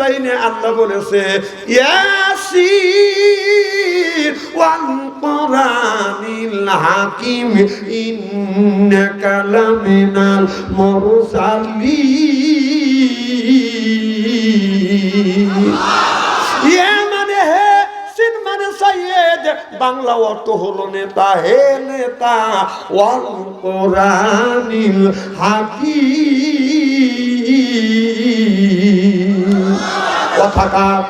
99 আল্লাহ বলেছে ইয়াসিন ওয়াল কুরআনিল হাকিম ইন্নাকা লামিনাল মুরসালিন। ইয়া মানে হে, সিন মানে সাইয়েদ, বাংলা অর্থ হলো নেতা, হে নেতা, ওয়াল কুরআনিল হাকিম। কথাকার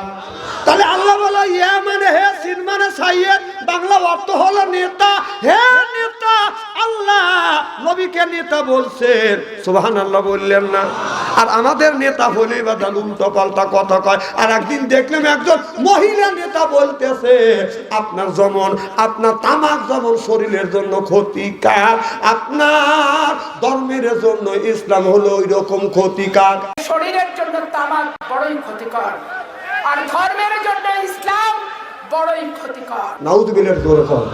তাহলে আল্লাহ বলে ইয়া মানে হে, সিন মানে সাইয়েদ, বাংলা অর্থ হলো নেতা, হে নেতা। আল্লাহ নবীকে নেতা বলছেন, সুবহানাল্লাহ বললেন না? আর আমাদের নেতা হলে বা উল্টো পাল্টা কথা কয়। আর একদিন দেখলাম একজন মহিলা নেতা বলতেছে আপনার যেমন আপনার তামাক যেমন শরীরের জন্য ক্ষতিকার, আপনার ধর্মের জন্য ইসলাম হলো ওই রকম ক্ষতিকার। শরীরের জন্য তামাক বড়ই ক্ষতিকর, আর ধর্মের জন্য ইসলাম বড়ই ক্ষতিকর। নাউযুবিল্লাহ জোরে কর।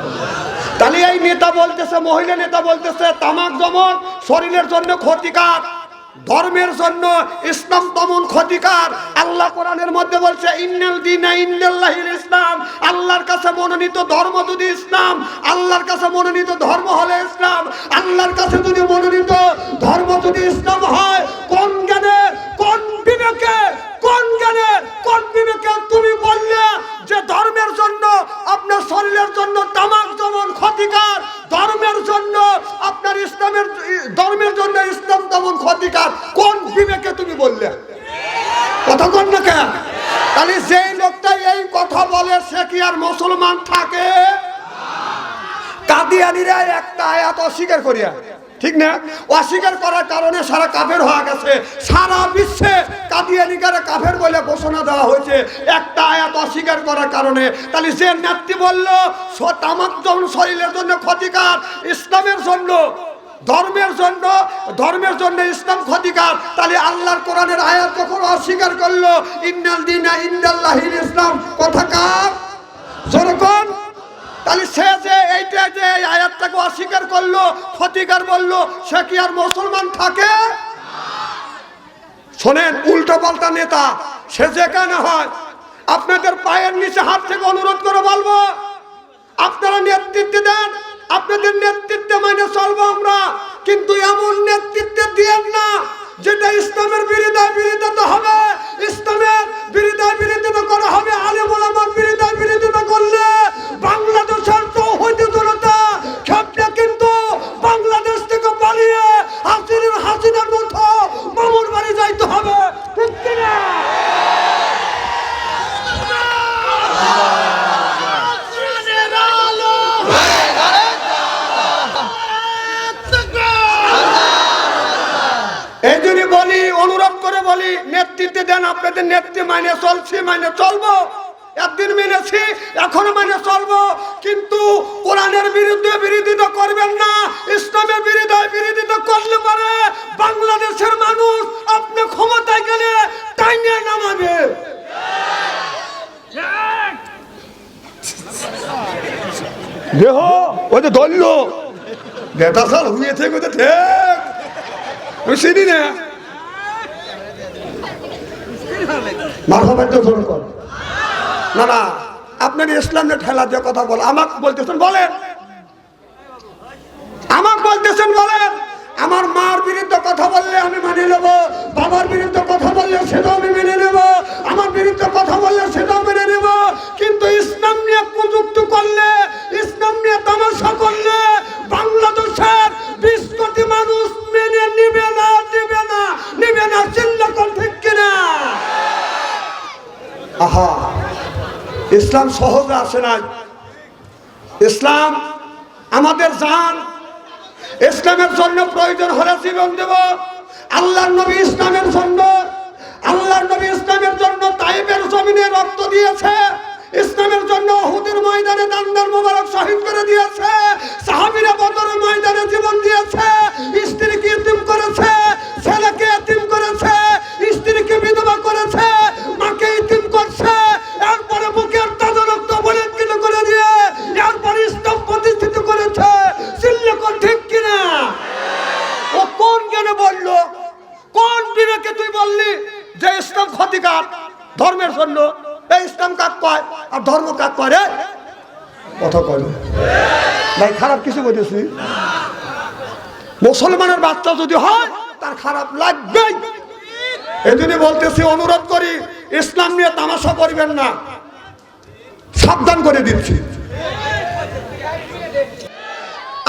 তাহলে এই নেতা বলতেছে, মহিলা নেতা বলতেছে তামাক যেমন শরীরের জন্য ক্ষতিকর, ধর্মের জন্য ইসলাম তেমন ক্ষতিকর। আল্লাহ কোরআনের মধ্যে বলছে ইন্নাল দীনা ইনদাল্লাহিল ইসলাম, আল্লাহর কাছে মনোনীত ধর্ম যদি ইসলাম, আল্লাহর কাছে মনোনীত ধর্ম হলো ইসলাম। আল্লাহর কাছে যদি মনোনীত ধর্ম যদি ইসলাম হয়, কোন জ্ঞানে, কোন বিবেকে, কোন জ্ঞানে, কোন বিবেকে তুমি বললে যে ধর্মের জন্য আপনার শরীরের জন্য তামাক যেমন ক্ষতিকর, ধর্মের জন্য আপনার ইসলামের, ধর্মের জন্য ইসলাম তেমন ক্ষতিকর? কোন বিবেকে তুমি বললে? কথা কন না কেন? তাহলে যেই লোকটা এই কথা বলে সে কি আর মুসলমান থাকে? কাদিয়ানীরা একটা আয়াত অস্বীকার করিয়া, ঠিক না, অস্বীকার করার কারণে সারা কাফের হয়ে গেছে। সারা বিশ্বে কাদিয়ানীকে কাফের বলে ঘোষণা দেওয়া হয়েছে একটা আয়াত অস্বীকার করার কারণে। তাহলে যে নেত্রী বলল তামাক যেমন শরীরের জন্য ক্ষতিকর, ইসলামের জন্য, ধর্মের জন্য, ধর্মের জন্য ইসলাম ক্ষতিকর, তাহলে আল্লাহর কোরআনের আয়াত যখন অস্বীকার করলো ইন্নাল দীনা ইনদাল্লাহিল ইসলাম, কথাকার যেরকম, তাহলে সে যে এইটা যে আয়াতটাকে অস্বীকার করলো, ক্ষতিকর বললো, সে কি আর মুসলমান থাকে? শোনেন, উল্টো পাল্টা নেতা সে যেখানে হয়, আপনাদের পায়ের নিচে হাত থেকে অনুরোধ করে বলবো আপনারা নেতৃত্ব দেন, আপনাদের নেতৃত্বে মানে চলবো আমরা, কিন্তু এমন নেতৃত্ব দিয়েন না যেটা ইসলামের বিরোধিতা হবে। ইসলামের বিরোধিতা করা হবে, আলেম ওলামার বিরোধিতা করলে বাংলাদেশের তৌহিদি জনতা খেপলে কিন্তু বাংলাদেশ থেকে পালিয়ে হাসিনার মতো মামুর বাড়ি যাইতে হবে, ঠিক কিনা? এই জন্য বলি, অনুরোধ করে বলি, নেতৃত্ব দেন, আপনাদের নেত্রী মানে চলছি, মানে চলবো, একদিন মেনেছি, এখনো মানে চলবো, কিন্তু কোরআনের বিরুদ্ধে বিরোধিতা করবেন না। ইসলামের বিরোধিতা করলে পারে বাংলাদেশের মানুষ আপনি ক্ষমতায় গেলে টাইনে নামাবে। দেহ ওই যে দল্য বেটা সাল হুয়ে থেকে ঠিক চিনি না, না না, আপনার ইসলামের ঠেলা দিয়ে কথা বল, আমাকে বলতেছেন বলেন, আমাকে বলতেছেন বলেন। আমার মার বিরুদ্ধে কথা বললে আমি মেনে নেব, বাবার বিরুদ্ধে কথা বললে সেটাও আমি মেনে নেব, আমার বিরুদ্ধে কথা বললে সেটাও মেনে নেব, কিন্তু ইসলাম নিয়ে কুযুক্তি করলে, ইসলাম নিয়ে তামাশা করলে বাংলাদেশের 20 কোটি মানুষ মেনে নিবে না, নিবে না, নিবে না। চিল্লা কোন ঠিক কিনা? আহা, ইসলাম সহজে আসে নাই। ইসলাম আমাদের জান, ইসলামের জন্য প্রয়োজন হলে জীবন দেব। আল্লাহর নবী ইসলামের জন্য, আল্লাহর নবী ইসলামের জন্য তাইফের জমিনে রক্ত দিয়েছে, ইসলামের জন্য উহুদের ময়দানে দান্দার মোবারক শহীদ করে দিয়েছে, সাহাবীরা বদরের ময়দানে জীবন দিয়েছে, স্ত্রীকে ইতিম করেছে, ছেলেকে ইতিম করেছে, স্ত্রীকে বিধবা করেছে, মাকে ইতিম করছে, এরপরে বুকের তাজা রক্ত বলে কিনে করে দিয়ে এরপরে ইসলাম প্রতিষ্ঠিত করেছে। চিল্লা কোন ঠিক কিনা? ও কোন জ্ঞানে বললো, কোন বিবেকে তুই বললি যে ইসলাম ক্ষতিকর? ধর্মের জন্য। এই ইসলাম কাক কয় আর ধর্ম কাক কয় রে? কথা কয় না ভাই, খারাপ কিছু বলেছি? মুসলমানের বাচ্চা যদি হয় তার খারাপ লাগবেই। এই জন্য বলতেছি, অনুরোধ করি ইসলাম নিয়ে তামাশা করবেন না, সাবধান করে দিচ্ছি।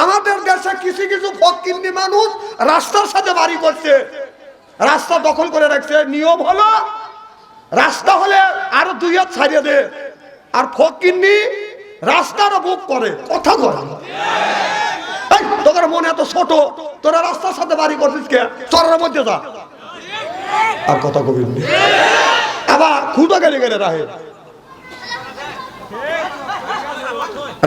আমাদের দেশে কিছু কিছু ফকিন্নি মানুষ রাস্তার সাথে বাড়ি করছে, রাস্তা দখল করে রাখছে। নিয়ম হলো রাস্তা হলে আরো 2 হাত ছাড়িয়ে দে, আর ফকিন্নি রাস্তারও বুক করে। কথা বলে তোদের মনে এত ছোট, তোরা রাস্তার সাথে বাড়ি করছিস কে? চরের মধ্যে যা। আর কথা কবি আবার খুদা গেলে গেলে রাহে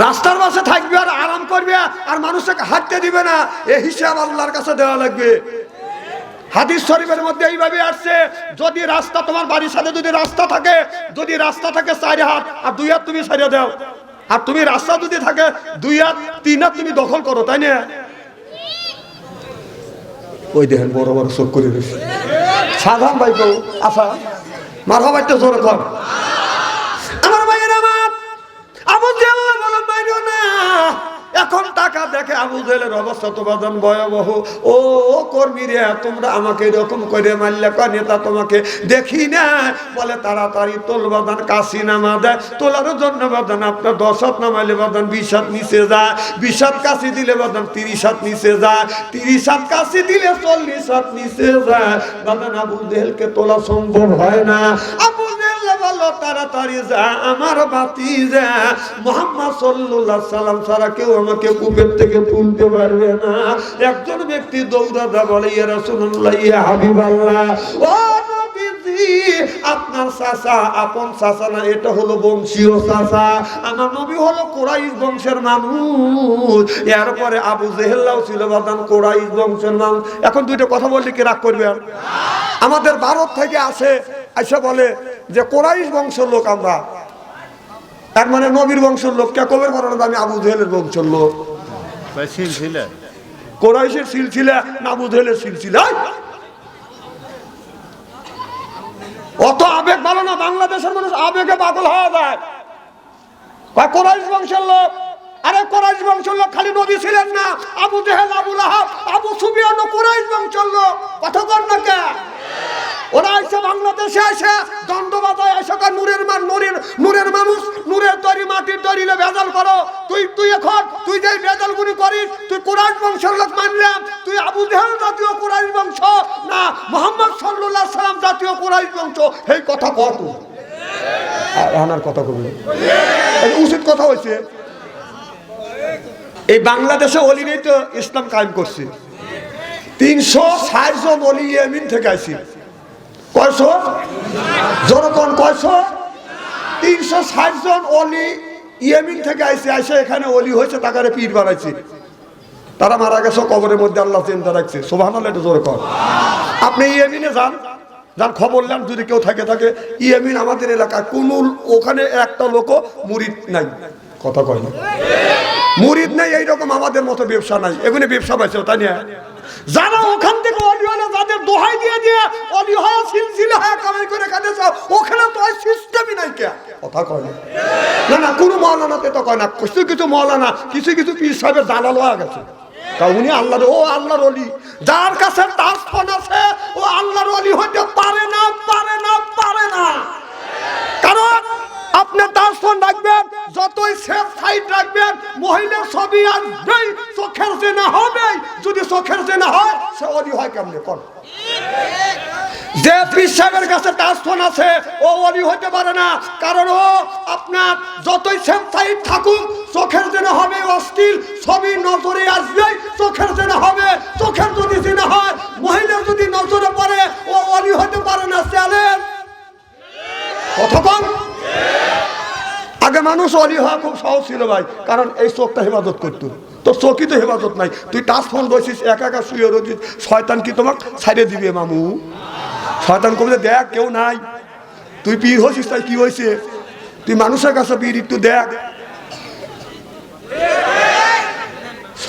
রাস্তার পাশে থাকবে আর আরাম করবে আর মানুষকে হাঁটতে দিবে না। এই হিসাব আল্লাহর কাছে দেওয়া লাগবে। হাদিস শরীফের মধ্যে এইভাবে আসছে, যদি রাস্তা তোমার বাড়ির সাথে যদি রাস্তা থাকে, 4 হাত আর 2 হাত তুমি ছাড়িয়ে দাও, আর তুমি রাস্তা যদি থাকে 2 হাত 3 হাত তুমি দখল করো, তাই না? ওই দেখেন বড় বড় চোখ করে দিচ্ছে সাধারণ ভাই কেউ আশা মার হবাইতে জোরে কর। আমার ভাইয়ের আমার আবু জেহেল বলে মাইরো না। এখন টাকা দেখে আবু জেহেলের অবস্থা তো বাদান ভয়াবহ। ও কর্মী রে, তোমরা আমাকে এরকম করে মারলে কয় নেতা তোমাকে দেখি না। বলে তাড়াতাড়ি তোল বাদান, কাশি নামা দেয়। তোলার জন্য বাদান আপনার 10 হাত নামাইলে বাদান 20 হাত নিচে যায়, 20 হাত কাশি দিলে বাদান 30 হাত নিচে যায়, 30 হাত কাশি দিলে 40 হাত নিচে যায়। বাদান আবু জেহেলকে তোলা সম্ভব হয় না। আবু জেহেল বলল তাড়াতাড়ি যা, আমার বাতি যা, মুহাম্মদ সাল্লাল্লাহু আলাইহি সাল্লাম ছাড়া কেউ আমাকে কূপের থেকে তুলতে পারবে না। একজন ব্যক্তি দৌড়াদা বলে, ইয়া রাসূলুল্লাহ, ইয়া হাবিবাল্লাহ, ও নবীজি, আপনার চাচা আপন চাচা না, এটা হলো বংশীয় চাচা। আমার নবী হলো কুরাইশ বংশের মানুষ। এরপরে আবু জেহেলও ছিল বাদান কুরাইশ বংশের মানুষ। এখন দুইটা কথা বললে কি রাগ করবে? আমাদের ভারত থেকে আসে, আইসা বলে যে কুরাইশ বংশের লোক আমরা, তার মানে নবীর বংশের লোক। কে কবে বলেন আমি আবু জেহেলের বংশের লোক? কোরাইশের সিলসিলা না আবু জেহেলের সিলসিলা? অত আবেগ ভালো না। বাংলাদেশের মানুষ আবেগে পাগল হয়ে যায়। কোরাইশ বংশের লোক, আরে কোরাইশ বংশের লোক খালি নবী ছিলেন না, আবু জেহেল, আবু লাহাব, আবু সুফিয়ান কোরাইশ বংশের লোক। কথা বল না কে? ওরা এসে বাংলাদেশে এসে দণ্ড বাজায়, এসে নূরের মানুষ, নূরের তৈরি, মাটির তৈরি ভেজাল করো। তুই এখন তুই যে ভেজাল গুলি করিস, তুই কুরাইশ বংশের লোক মানলাম, তুই আবু জেহেল জাতীয় কুরাইশ বংশ না মুহাম্মদ সাল্লাল্লাহু আলাইহি সাল্লাম জাতীয় কুরাইশ বংশ। এই কথা কত আনার কথা কবি উচিত কথা হয়েছে। এই বাংলাদেশে অলি নেই তো ইসলাম কায়েম করছে। 360 জন অলি ইয়েমেন থেকে আসি। কয়শো? জনগণ কয়শো? 360 জন অলি ইয়েমেন থেকে আইসে, আইসে এখানে অলি হয়েছে, তাকারে পীর বানাইছে। তারা মারা গেছে, কবরের মধ্যে আল্লাহ চিন্তা রাখছে। সুবহানাল্লাহ, এটা জোরে কর। আপনি ইয়েমেনে যান, যার খবর নেন, যদি কেউ থাকে ইয়েমেন আমাদের এলাকায় কোন ওখানে একটা লোক মুরিদ নাই। কথা কয় না, মুরিদ নাই। এইরকম আমাদের মতো ব্যবসা নাই। এগুলো ব্যবসা পাইছে, তাই না? যারা ওখান থেকে অলি হলে, যাদের দোহাই দিয়ে দিয়ে অলি হয়, সিলসিলা হয়, কামাই করে খাইতেছে, ওখানে তো সিস্টেমই নাই। কে কথা কয় না? না কোনো মাওলানাতে তো কয় না। কিছু মাওলানা, কিছু পীর সাহেবের জালাল হয়ে গেছে। তা উনি আল্লাহর, ও আল্লাহর অলি। যার কাছে তার ফোন আছে, ও আল্লাহর অলি হইতে পারে না। কারণ আপনার তার ফোন রাখবেন, যতই সেফ সাইড রাখবেন, মহিলার ছবি আসবেই, চোখের জেনা হবে। যদি চোখের জেনা হয়, সে অলি হয় কেমনে? কর যে পীর সাহেবের কাছে তার ফোন আছে, ও অলি হতে পারে না। কারণ ও আপনার যতই সেফ সাইড থাকুক, চোখের জেনা হবে, অশ্লীল ছবি নজরে আসবেই, চোখের জেনা হবে। চোখের যদি জেনা হয়, মহিলার যদি নজরে পড়ে, ও অলি হতে পারে না। চ্যালেঞ্জ। কথা কম। আগে মানুষ অলি হওয়া খুব সহজ ছিল ভাই, কারণ এই চোখটা হেফাজত করতো। তোর চোখই তো হেফাজত নাই। তুই টাচ ফোন বসিস, একা শুয়ে রয়েছিস, শয়তান কি তোমাকে ছাড়িয়ে দিবে? মামু শয়তান কবে দেখ কেউ নাই, তুই পীর হয়েছিস, তাই কি হয়েছে? তুই মানুষের কাছে পীর, একটু দেখ।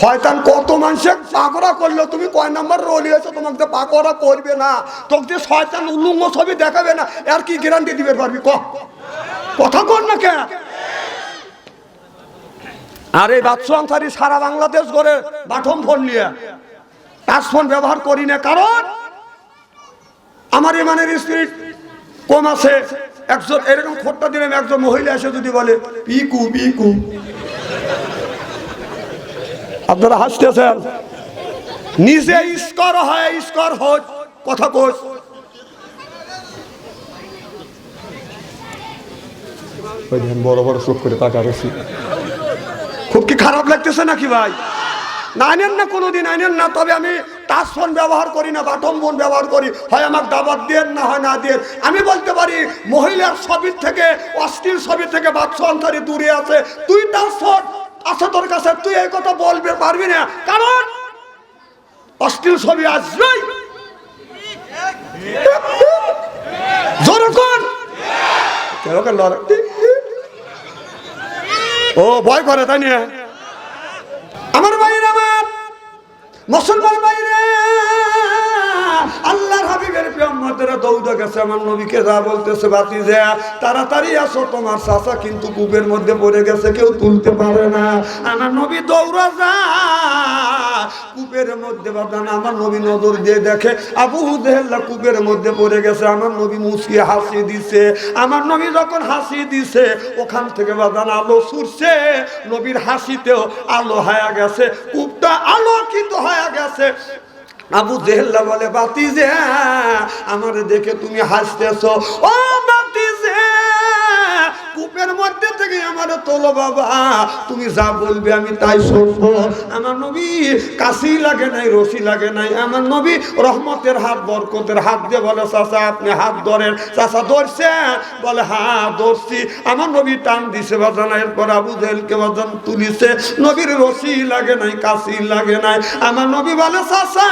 শয়তান কত মানুষের পাকড়া করলো, তুমি কয় নাম্বার রোল হয়েছো, তোমাকে তো পাকড়া করবে না, তোকে যে শয়তান উলুঙ্গ ছবি দেখাবে না, আর কি গ্যারান্টি দিবে পারবি? কথা কর না কে? আর এই বাদশু আনসারি সারা বাংলাদেশ করে বাটম ফোন নিয়ে টাচ ফোন ব্যবহার করি না, কারণ আমার ইমানের স্পিরিট কম আছে। একজন এরকম খোট্টা দিলাম, একজন মহিলা এসে যদি বলে পিকু পিকু, আপনারা হাসতেছেন, নিজে স্কর হয় স্কর হোক, কথা কোষ বড় বড় চোখ করে তাকা রয়েছি। খুব কি খারাপ লাগতেছে নাকি ভাই? না আনেন না, কোনোদিন আনেন না। তবে আমি টাচ ফোন ব্যবহার করি না, বাটম ফোন ব্যবহার করি। হয় আমাকে দাবাত দেন, না হয় না দেন। আমি বলতে পারি মহিলার ছবির থেকে, অশ্লীল ছবির থেকে বাদশা আনসারী দূরে আছে। তুই টাচ ফোন আছে তোর কাছে, তুই এই কথা বলবে পারবি না, কারণ অশ্লীল ছবি আসবেই। ও ভয় করে, তাই না? আমার ভাইরা, আমার মুসলমান ভাইরা, আল্লাহর হাবিবের প্রিয়ম্মতেরা দৌড়ে গেছে আমার নবীকে যা বলতেছে, বাতিজা তাড়াতাড়ি আসো, তোমার চাচা কিন্তু কূপের মধ্যে পড়ে গেছে, কেউ তুলতে পারে না। আমার নবী দৌড়া যায় কূপের মধ্যে, বাদান আমার নবী নজর দিয়ে দেখে আবু জেহেল কূপের মধ্যে পড়ে গেছে। আমার নবী মুচকি হাসি দিছে। আমার নবী যখন হাসি দিছে, ওখান থেকে বাদান আলো ছুটছে, নবীর হাসিতেও আলো হয়ে গেছে, কূপটা আলোকিত হয়ে গেছে। আবু জেহেল বলে, বাতিজা আমারে দেখে তুমি হাসতেছো? ও বাতিজা, কূপের মধ্যে থেকে আমারে তোলো বাবা, তুমি যা বলবে আমি তাই শুনবো। আমার নবী কাশি লাগে নাই, রশি লাগে নাই। আমার নবী রহমতের হাত, বরকতের হাত দিয়ে বলে, চাচা আপনি হাত ধরেন। চাচা ধরছে? বলে হ্যাঁ ধরছি। আমার নবী টান দিছে বাজান, এরপর আবু জেহেলকে বাজান তুলিছে। নবীর রশি লাগে নাই, কাশি লাগে নাই। আমার নবী বলে, চাচা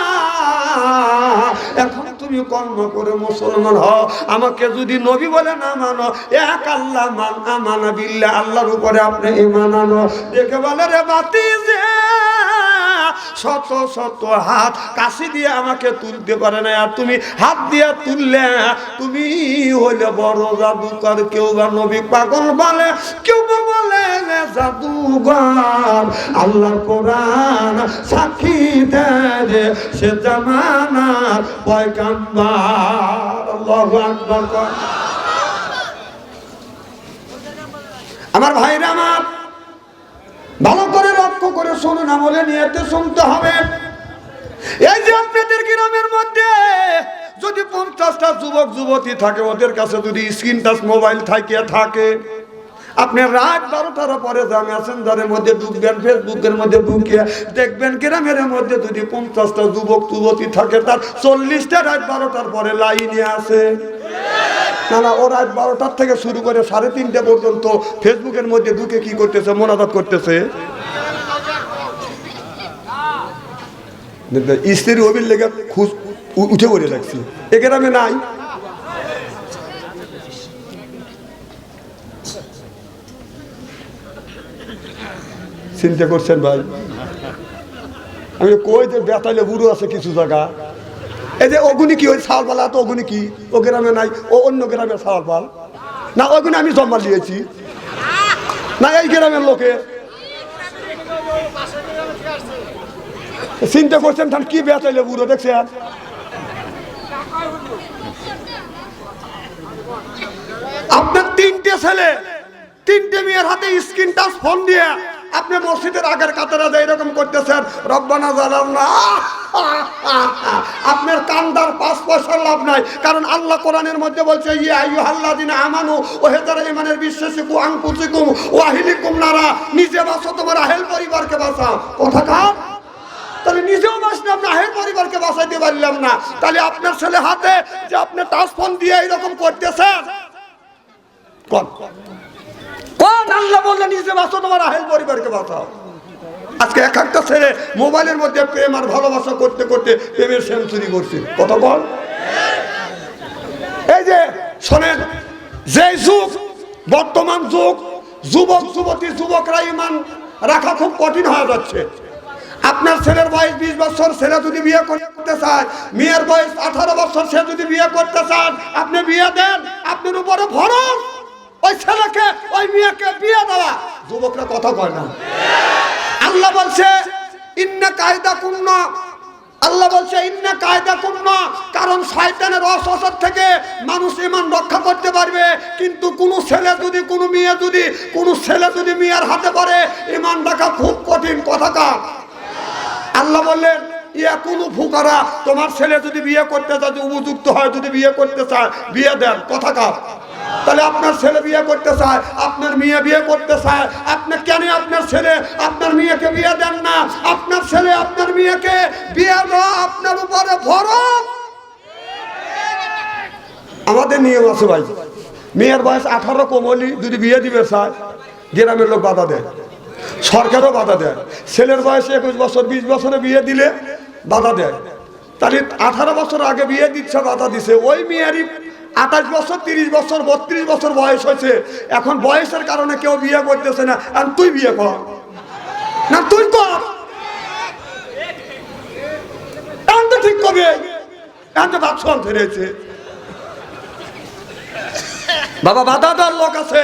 এখন তুমি কর্ম করে মুসলমান হও। আমাকে যদি নবী বলে না মানো, এক আল্লাহ মান আমানা বিল্লাহ, আল্লাহর উপরে আপনি ঈমান আনো। দেখে বলে, রে বাতিজা শত শত হাত কাশি দিয়ে আমাকে তুলতে পারে না, আর তুমি হাত দিয়ে তুললে, তুমি হইলে বড় জাদুকর। কেউ বা নবী পাগল বলে, কেউ বা বলে জাদুঘর। আল্লাহর কোরআন সাক্ষী দেয় সে জামানার পয়গাম্বার। আল্লাহু আকবার। আমার ভাইরা, আমার ভালো করে লক্ষ্য করে শুনুন, আমলে নিয়তে শুনতে হবে। এই যে আপনাদের গ্রামের মধ্যে যদি 50টা যুবক যুবতী থাকে, ওদের কাছে যদি স্ক্রিন টাচ মোবাইল থাকে, আপনি রাত 12টার পরে যা মেসেঞ্জারের মধ্যে ঢুকবেন, ফেসবুকের মধ্যে ঢুকে দেখবেন গ্রামের মধ্যে যদি 50টা যুবক যুবতী থাকে, তার 40টা রাত 12টার পরে লাইনে আছে। না না, ও রাত 12টার থেকে শুরু করে 3:30 পর্যন্ত ফেসবুকের মধ্যে ঢুকে কি করতেছে? মোনাজাত করতেছে। স্ত্রী অবির লেগে উঠে পড়ে লাগছি, এ গ্রামে নাই। চিন্তা করছেন ভাই? আমি কই যে বেতালে বুড়ো আছে কিছু জায়গা, এই যে অগুনি কি ওই সাল পালা, তো অগুনি কি ও গ্রামে নাই, ও অন্য গ্রামের সাল পাল না, ওগুনি আমি জন্ম দিয়েছি না এই গ্রামের লোকে। চিন্তা করছেন ধান কি বেতালে বুড়ো দেখছেন? আপনার 3টে ছেলে, 3টে মেয়ের হাতে স্ক্রিন টাচ ফোন দিয়ে আপনি মসজিদের আগের কাতারে এরকম করতেছেন, রব্বানা জালামনা। আপনার কান্দার 5 পয়সার লাভ নাই, কারণ আল্লাহ কোরআনের মধ্যে বলছে, ইয়া আইয়ুহাল্লাযিনা আমানু ওয়া যারা ঈমানের বিশ্বাসী কু আনফুসিকুম ওয়া আহলিকুম নারা, নিজে বাঁচো, তোমার আহেল পরিবারকে বাঁচাও। কথা কার? তাহলে নিজেও বাঁচলাম না, আহেল পরিবারকে বাঁচাইতে পারলাম না, তাহলে আপনার ছেলে হাতে যে আপনি টাচ ফোন দিয়ে এরকম করতেছেন, কোন আল্লাহ বললেন নিজে বাঁচো, তোমার আহেল পরিবারকে বাঁচাও? আজকে এক একটা ছেলে মোবাইলের মধ্যে প্রেম আর ভালোবাসা করতে করতে প্রেমের সেঞ্চুরি করছে। কত বল? এই যে শোনেন, যে যুগ বর্তমান যুগ, যুবক যুবতী যুবকরা ঈমান রাখা খুব কঠিন হয়ে যাচ্ছে। আপনার ছেলের বয়স 20 বছর, ছেলে যদি বিয়ে করতে চায়, মেয়ের বয়স 18 বছর, সে যদি বিয়ে করতে চান, আপনি বিয়ে দেন। আপনার উপরে ভরস ওই ছেলেকে ওই মেয়েকে বিয়ে দেওয়া। যুবকরা কথা কয় না। আল্লাহ বলছে ইন্না কায়দাকুন্না, আল্লাহ বলছে ইন্না কায়দাকুন্না, কারণ শয়তানের ওয়াসওয়াসা থেকে মানুষ ঈমান রক্ষা করতে পারবে, কিন্তু কোন ছেলে যদি কোন মেয়ে যদি কোন ছেলে যদি মেয়ের হাতে পড়ে ঈমান রাখা খুব কঠিন। কথা কার? আল্লাহ বললেন ইয়া কোনো ফুকারা, তোমার ছেলে যদি বিয়ে করতে চায়, উপযুক্ত হয়, যদি বিয়ে করতে চায় বিয়ে দেন। কথা কার? তাহলে আপনার ছেলে বিয়ে করতে চায়, আপনার মেয়ে বিয়ে করতে চায়, আপনি কেন আপনার ছেলে আপনার মেয়েকে বিয়ে দেন না? আপনার ছেলে আপনার মেয়েকে বিয়ে দেওয়া আপনার উপরে ফরজ। আমাদের নিয়ম আছে ভাই, মেয়ের বয়স 18 কম হলে যদি বিয়ে দিবে চায়, গ্রামের লোক বাধা দেয়, সরকারও বাধা দেয়। ছেলের বয়স 21 বছর 20 বছরে বিয়ে দিলে বাধা দেয়। তাহলে 18 বছর আগে বিয়ে দিচ্ছে, বাধা দিছে। ওই মেয়েরই 28 বছর 30 বছর 32 বছর বয়স হয়েছে, এখন বয়সের কারণে কেউ বিয়ে করতেছে না। আর তুই বিয়ে কর না, তুই কর, তো ঠিক কবে বাদশাহ ফেরেছে। বাবা বাধা দেওয়ার লোক আছে।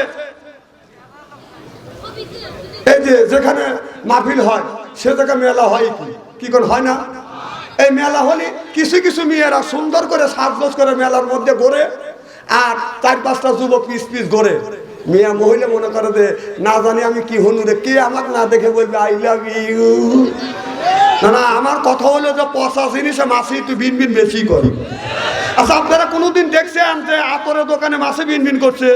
এই যে যেখানে মাহফিল হয় সে জায়গায় মেলা হয়, কি কোন হয় না? এই মেলা হলে কিছু কিছু মেয়েরা সুন্দর করে সাজগোজ করে মেলার মধ্যে ঘোরে, আর 4-5টা যুবক পিস পিস ঘোরে। মেয়ে মহিলা মনে করে যে না জানি আমি কি হনু রে, কে আমাকে না দেখে বলবে আই লাভ ইউ। না না, আমার কথা হলো যে পচা জিনিসে মাছি তুই বিন বিন বেশি করি। আচ্ছা, আপনারা কোনোদিন দেখছেন যে আতরের দোকানে মাছি বিন বিন করছে?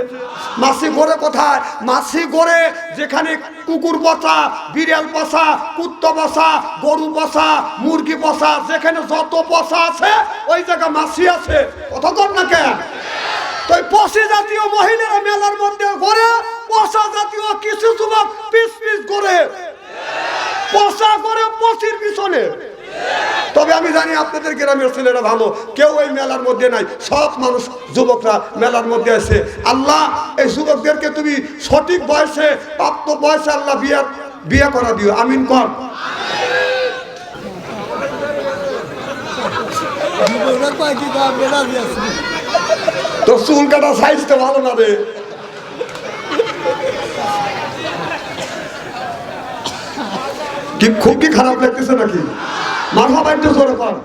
মাছি গড়ে কোথায়? মাছি গড়ে যেখানে কুকুর পচা, বিড়াল পচা, কুত্তা পচা, গরু পচা, মুরগি পচা, যেখানে যত পচা আছে ওই জায়গায় মাছি আছে। কথা কর না কেন? তো পচি জাতীয় মহিলারা মেলার মধ্যে ঘরে, পচা জাতীয় কিছু যুবক পিস পিস করে পচা করে পচির পিছনে। তবে আমি জানি আপনাদের গ্রামের ছেলেরা ভালো, কেউ এই মেলার মধ্যে নাই, সব মানুষ যুবকরা মেলার মধ্যে আছে। আল্লাহ এই যুবকদেরকে তুমি সঠিক বয়সে, প্রাপ্ত বয়সে আল্লাহ বিয়ে করা দিও। আমিন কর। তো চুল কাটা সাইজটা ভালো না রে। খুব কি খারাপ লাগতেছে নাকি? মাথা বাইতে জোরে কর।